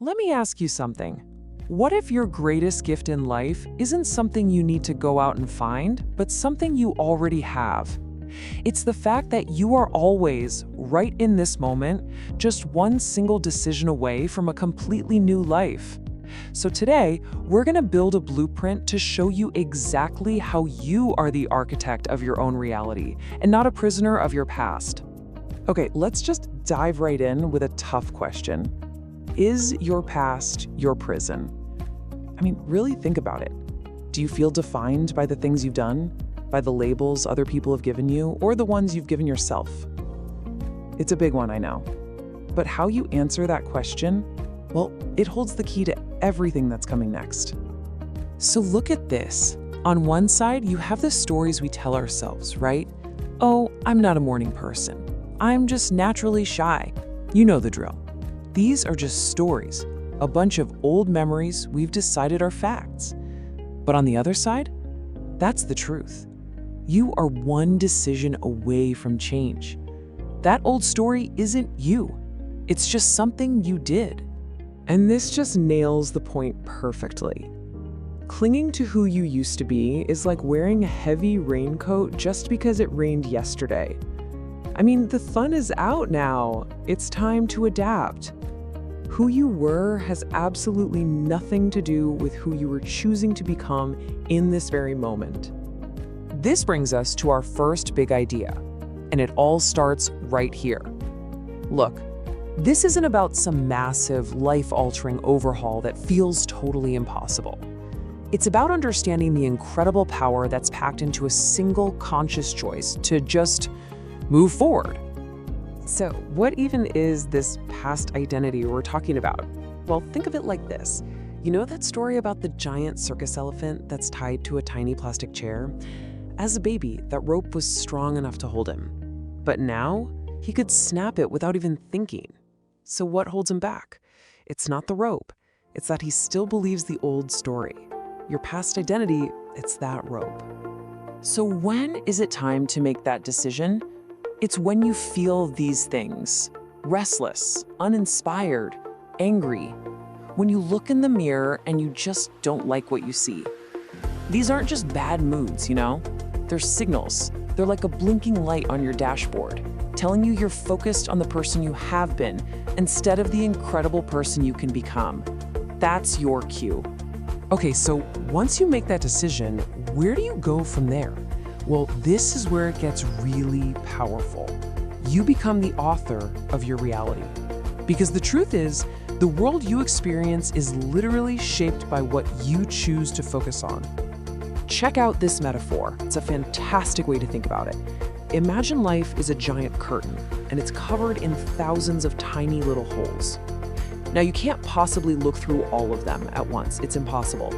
let me ask you something. What if your greatest gift in life isn't something you need to go out and find, but something you already have? It's the fact that you are always, right in this moment, just one single decision away from a completely new life. So today, we're going to build a blueprint to show you exactly how you are the architect of your own reality and not a prisoner of your past. Okay, let's just dive right in with a tough question. Is your past your prison? I mean, really think about it. Do you feel defined by the things you've done, by the labels other people have given you, or the ones you've given yourself? It's a big one, I know. But how you answer that question, well, it holds the key to everything that's coming next. So look at this. On one side, you have the stories we tell ourselves, right? Oh, I'm not a morning person. I'm just naturally shy. You know the drill. These are just stories, a bunch of old memories we've decided are facts. But on the other side, that's the truth. You are one decision away from change. That old story isn't you. It's just something you did. And this just nails the point perfectly. Clinging to who you used to be is like wearing a heavy raincoat just because it rained yesterday. I mean, the fun is out now. It's time to adapt. Who you were has absolutely nothing to do with who you were choosing to become in this very moment. This brings us to our first big idea, and it all starts right here. Look, this isn't about some massive, life-altering overhaul that feels totally impossible. It's about understanding the incredible power that's packed into a single conscious choice to just move forward. So what even is this past identity we're talking about? Well, think of it like this. You know that story about the giant circus elephant that's tied to a tiny plastic chair? As a baby, that rope was strong enough to hold him. But now, he could snap it without even thinking. So what holds him back? It's not the rope. It's that he still believes the old story. Your past identity, it's that rope. So when is it time to make that decision? It's when you feel these things: restless, uninspired, angry. When you look in the mirror and you just don't like what you see. These aren't just bad moods, you know? They're signals. They're like a blinking light on your dashboard, telling you you're focused on the person you have been instead of the incredible person you can become. That's your cue. Okay, so once you make that decision, where do you go from there? Well, this is where it gets really powerful. You become the author of your reality. Because the truth is, the world you experience is literally shaped by what you choose to focus on. Check out this metaphor. It's a fantastic way to think about it. Imagine life is a giant curtain, and it's covered in thousands of tiny little holes. Now, you can't possibly look through all of them at once. It's impossible.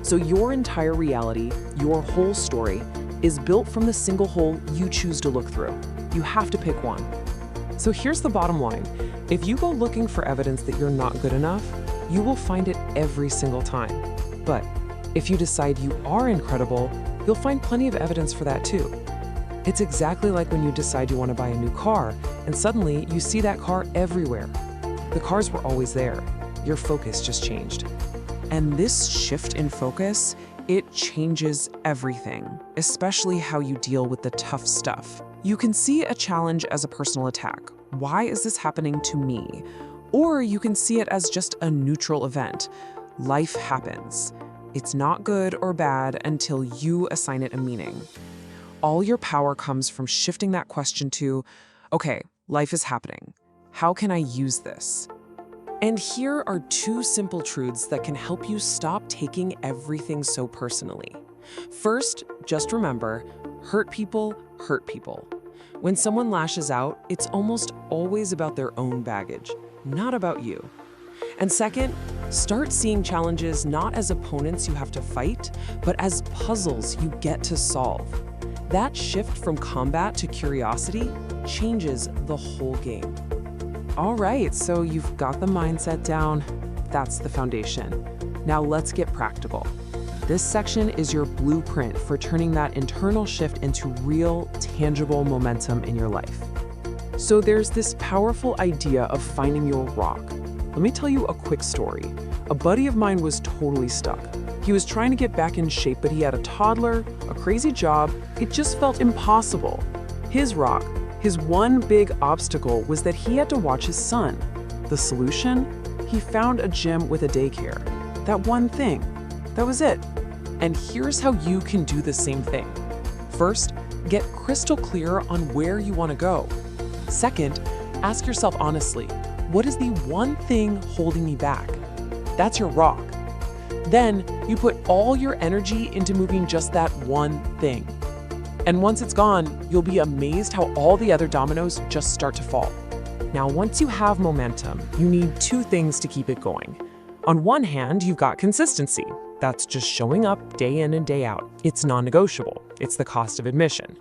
So your entire reality, your whole story, is built from the single hole you choose to look through. You have to pick one. So here's the bottom line. If you go looking for evidence that you're not good enough, you will find it every single time. But if you decide you are incredible, you'll find plenty of evidence for that too. It's exactly like when you decide you want to buy a new car, and suddenly you see that car everywhere. The cars were always there. Your focus just changed. And this shift in focus, it changes everything, especially how you deal with the tough stuff. You can see a challenge as a personal attack. Why is this happening to me? Or you can see it as just a neutral event. Life happens. It's not good or bad until you assign it a meaning. All your power comes from shifting that question to, okay, life is happening. How can I use this? And here are two simple truths that can help you stop taking everything so personally. First, just remember, hurt people hurt people. When someone lashes out, it's almost always about their own baggage, not about you. And second, start seeing challenges not as opponents you have to fight, but as puzzles you get to solve. That shift from combat to curiosity changes the whole game. All right, so you've got the mindset down. That's the foundation. Now let's get practical. This section is your blueprint for turning that internal shift into real, tangible momentum in your life. So there's this powerful idea of finding your rock. Let me tell you a quick story. A buddy of mine was totally stuck. He was trying to get back in shape, but he had a toddler, a crazy job. It just felt impossible. His rock, his one big obstacle was that he had to watch his son. The solution? He found a gym with a daycare. That one thing. That was it. And here's how you can do the same thing. First, get crystal clear on where you want to go. Second, ask yourself honestly, what is the one thing holding me back? That's your rock. Then you put all your energy into moving just that one thing. And once it's gone, you'll be amazed how all the other dominoes just start to fall. Now, once you have momentum, you need two things to keep it going. On one hand, you've got consistency. That's just showing up day in and day out. It's non-negotiable. It's the cost of admission.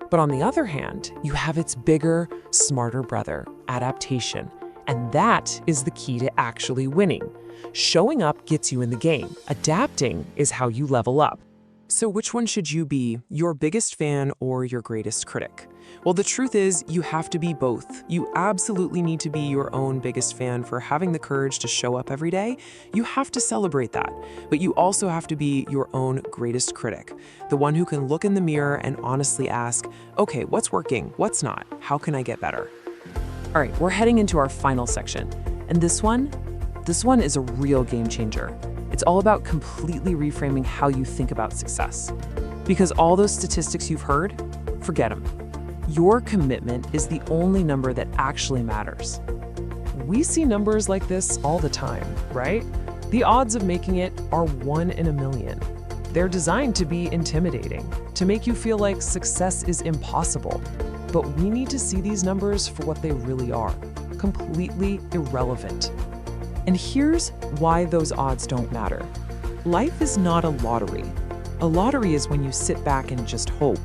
But on the other hand, you have its bigger, smarter brother, adaptation. And that is the key to actually winning. Showing up gets you in the game. Adapting is how you level up. So which one should you be, your biggest fan or your greatest critic? Well, the truth is, you have to be both. You absolutely need to be your own biggest fan for having the courage to show up every day. You have to celebrate that. But you also have to be your own greatest critic, the one who can look in the mirror and honestly ask, okay, what's working? What's not? How can I get better? All right, we're heading into our final section. And this one is a real game changer. It's all about completely reframing how you think about success. Because all those statistics you've heard, forget them. Your commitment is the only number that actually matters. We see numbers like this all the time, right? The odds of making it are 1 in a million. They're designed to be intimidating, to make you feel like success is impossible. But we need to see these numbers for what they really are, completely irrelevant. And here's why those odds don't matter. Life is not a lottery. A lottery is when you sit back and just hope.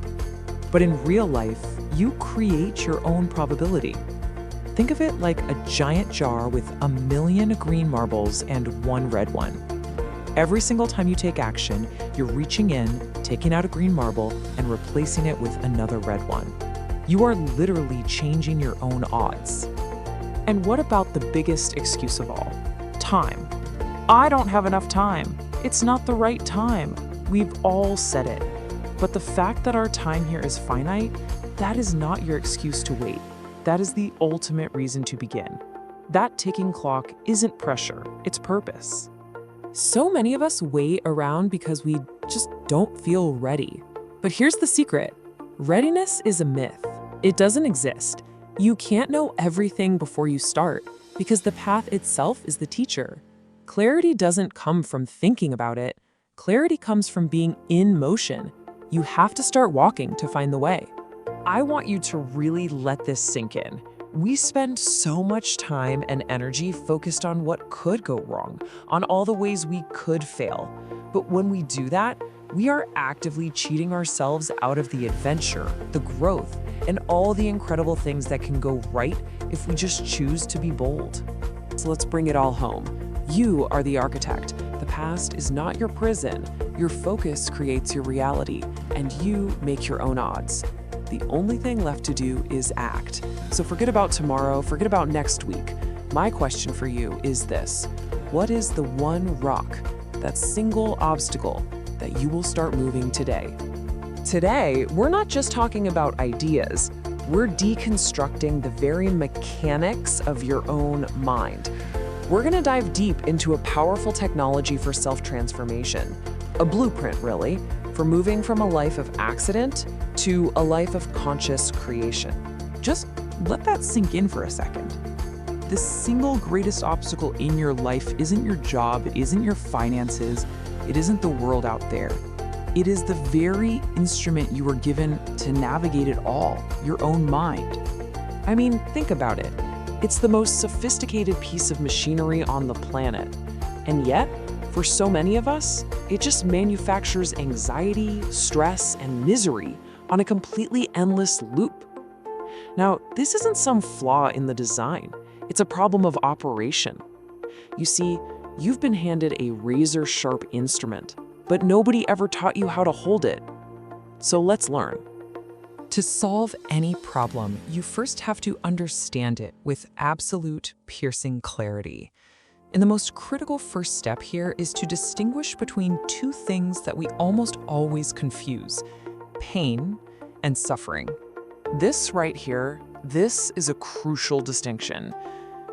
But in real life, you create your own probability. Think of it like a giant jar with 1 million green marbles and 1 red one. Every single time you take action, you're reaching in, taking out a green marble, and replacing it with another red one. You are literally changing your own odds. And what about the biggest excuse of all? Time. I don't have enough time. It's not the right time. We've all said it. But the fact that our time here is finite, that is not your excuse to wait. That is the ultimate reason to begin. That ticking clock isn't pressure, it's purpose. So many of us wait around because we just don't feel ready. But here's the secret. Readiness is a myth. It doesn't exist. You can't know everything before you start, because the path itself is the teacher. Clarity doesn't come from thinking about it. Clarity comes from being in motion. You have to start walking to find the way. I want you to really let this sink in. We spend so much time and energy focused on what could go wrong, on all the ways we could fail. But when we do that, we are actively cheating ourselves out of the adventure, the growth, and all the incredible things that can go right if we just choose to be bold. So let's bring it all home. You are the architect. The past is not your prison. Your focus creates your reality, and you make your own odds. The only thing left to do is act. So forget about tomorrow, forget about next week. My question for you is this: what is the one rock, that single obstacle, that you will start moving today? Today, we're not just talking about ideas. We're deconstructing the very mechanics of your own mind. We're gonna dive deep into a powerful technology for self-transformation, a blueprint, really, for moving from a life of accident to a life of conscious creation. Just let that sink in for a second. The single greatest obstacle in your life isn't your job, it isn't your finances, it isn't the world out there. It is the very instrument you were given to navigate it all, your own mind. I mean, think about it. It's the most sophisticated piece of machinery on the planet. And yet, for so many of us, it just manufactures anxiety, stress, and misery on a completely endless loop. Now, this isn't some flaw in the design. It's a problem of operation. You see, you've been handed a razor-sharp instrument, but nobody ever taught you how to hold it. So let's learn. To solve any problem, you first have to understand it with absolute, piercing clarity. And the most critical first step here is to distinguish between two things that we almost always confuse: pain and suffering. This right here, this is a crucial distinction.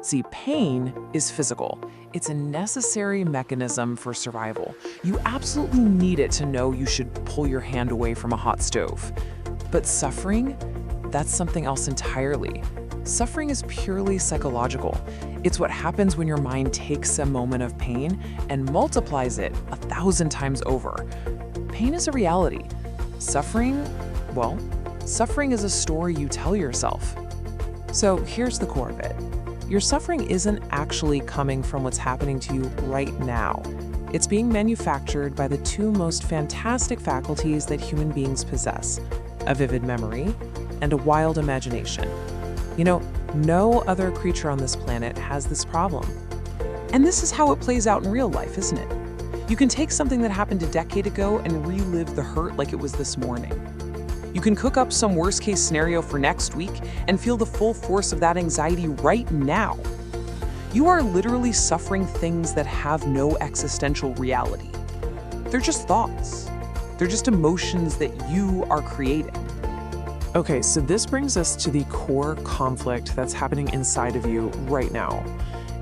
See, pain is physical. It's a necessary mechanism for survival. You absolutely need it to know you should pull your hand away from a hot stove. But suffering, that's something else entirely. Suffering is purely psychological. It's what happens when your mind takes a moment of pain and multiplies it 1,000 times over. Pain is a reality. Suffering, well, suffering is a story you tell yourself. So here's the core of it. Your suffering isn't actually coming from what's happening to you right now. It's being manufactured by the two most fantastic faculties that human beings possess: a vivid memory and a wild imagination. You know, no other creature on this planet has this problem. And this is how it plays out in real life, isn't it? You can take something that happened a decade ago and relive the hurt like it was this morning. You can cook up some worst-case scenario for next week and feel the full force of that anxiety right now. You are literally suffering things that have no existential reality. They're just thoughts. They're just emotions that you are creating. Okay, so this brings us to the core conflict that's happening inside of you right now.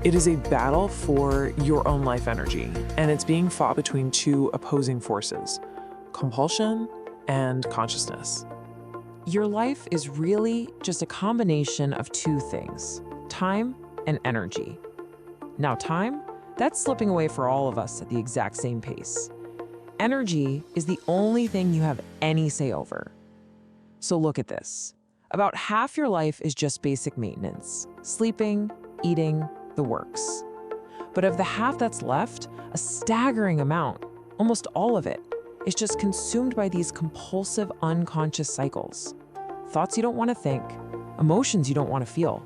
It is a battle for your own life energy, and it's being fought between two opposing forces: compulsion and consciousness. Your life is really just a combination of two things: time and energy. Now, time, that's slipping away for all of us at the exact same pace. Energy is the only thing you have any say over. So look at this. About half your life is just basic maintenance: sleeping, eating, the works. But of the half that's left, a staggering amount, almost all of it, is just consumed by these compulsive unconscious cycles. Thoughts you don't want to think, emotions you don't want to feel.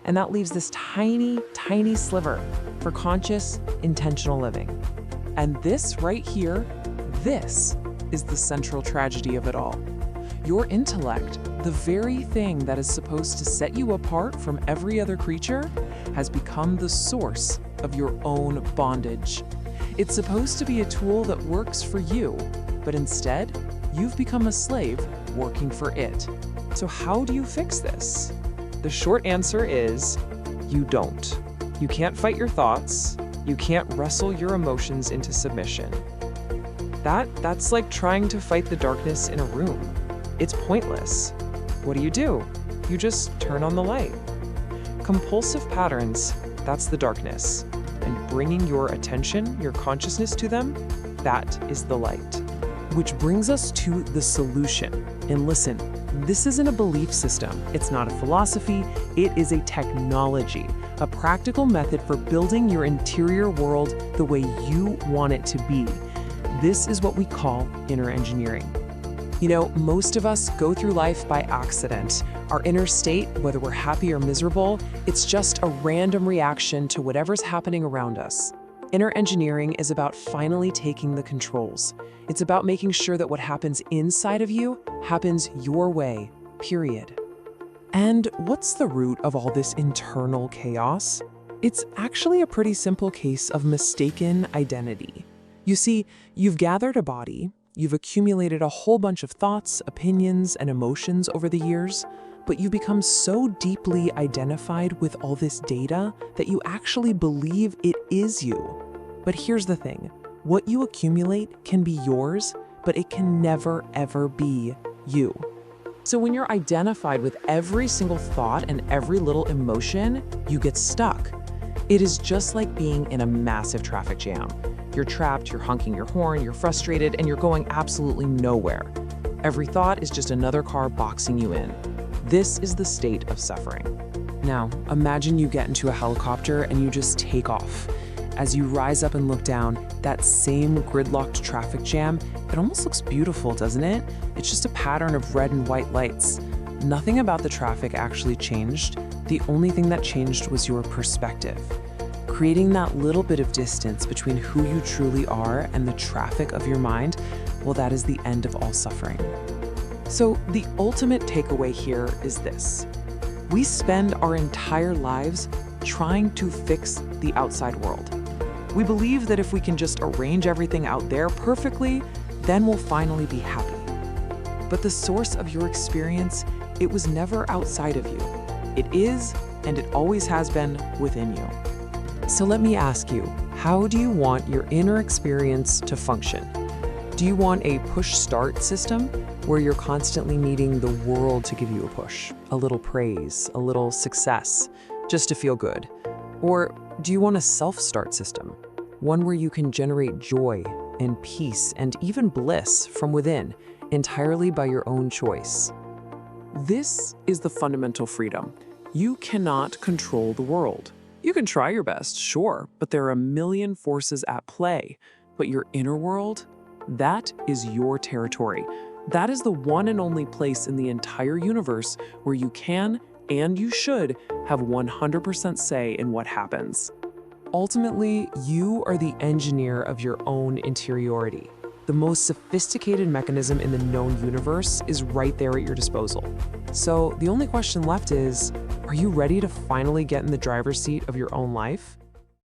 And that leaves this tiny, tiny sliver for conscious, intentional living. And this right here, this is the central tragedy of it all. Your intellect, the very thing that is supposed to set you apart from every other creature, has become the source of your own bondage. It's supposed to be a tool that works for you, but instead, you've become a slave working for it. So how do you fix this? The short answer is, you don't. You can't fight your thoughts. You can't wrestle your emotions into submission. That's like trying to fight the darkness in a room. It's pointless. What do? You just turn on the light. Compulsive patterns, that's the darkness. And bringing your attention, your consciousness to them, that is the light. Which brings us to the solution. And listen, this isn't a belief system. It's not a philosophy. It is a technology, a practical method for building your interior world the way you want it to be. This is what we call inner engineering. You know, most of us go through life by accident. Our inner state, whether we're happy or miserable, it's just a random reaction to whatever's happening around us. Inner engineering is about finally taking the controls. It's about making sure that what happens inside of you happens your way, period. And what's the root of all this internal chaos? It's actually a pretty simple case of mistaken identity. You see, you've gathered a body, you've accumulated a whole bunch of thoughts, opinions, and emotions over the years, but you've become so deeply identified with all this data that you actually believe it is you. But here's the thing, what you accumulate can be yours, but it can never, ever be you. So when you're identified with every single thought and every little emotion, you get stuck. It is just like being in a massive traffic jam. You're trapped, you're honking your horn, you're frustrated, and you're going absolutely nowhere. Every thought is just another car boxing you in. This is the state of suffering. Now, imagine you get into a helicopter and you just take off. As you rise up and look down, that same gridlocked traffic jam, it almost looks beautiful, doesn't it? It's just a pattern of red and white lights. Nothing about the traffic actually changed. The only thing that changed was your perspective. Creating that little bit of distance between who you truly are and the traffic of your mind, well, that is the end of all suffering. So the ultimate takeaway here is this. We spend our entire lives trying to fix the outside world. We believe that if we can just arrange everything out there perfectly, then we'll finally be happy. But the source of your experience, it was never outside of you. It is, and it always has been, within you. So let me ask you, how do you want your inner experience to function? Do you want a push-start system where you're constantly needing the world to give you a push, a little praise, a little success, just to feel good? Or do you want a self-start system, one where you can generate joy and peace and even bliss from within, entirely by your own choice? This is the fundamental freedom. You cannot control the world. You can try your best, sure, but there are a million forces at play. But your inner world, that is your territory. That is the one and only place in the entire universe where you can, and you should, have 100% say in what happens. Ultimately, you are the engineer of your own interiority. The most sophisticated mechanism in the known universe is right there at your disposal. So the only question left is, are you ready to finally get in the driver's seat of your own life?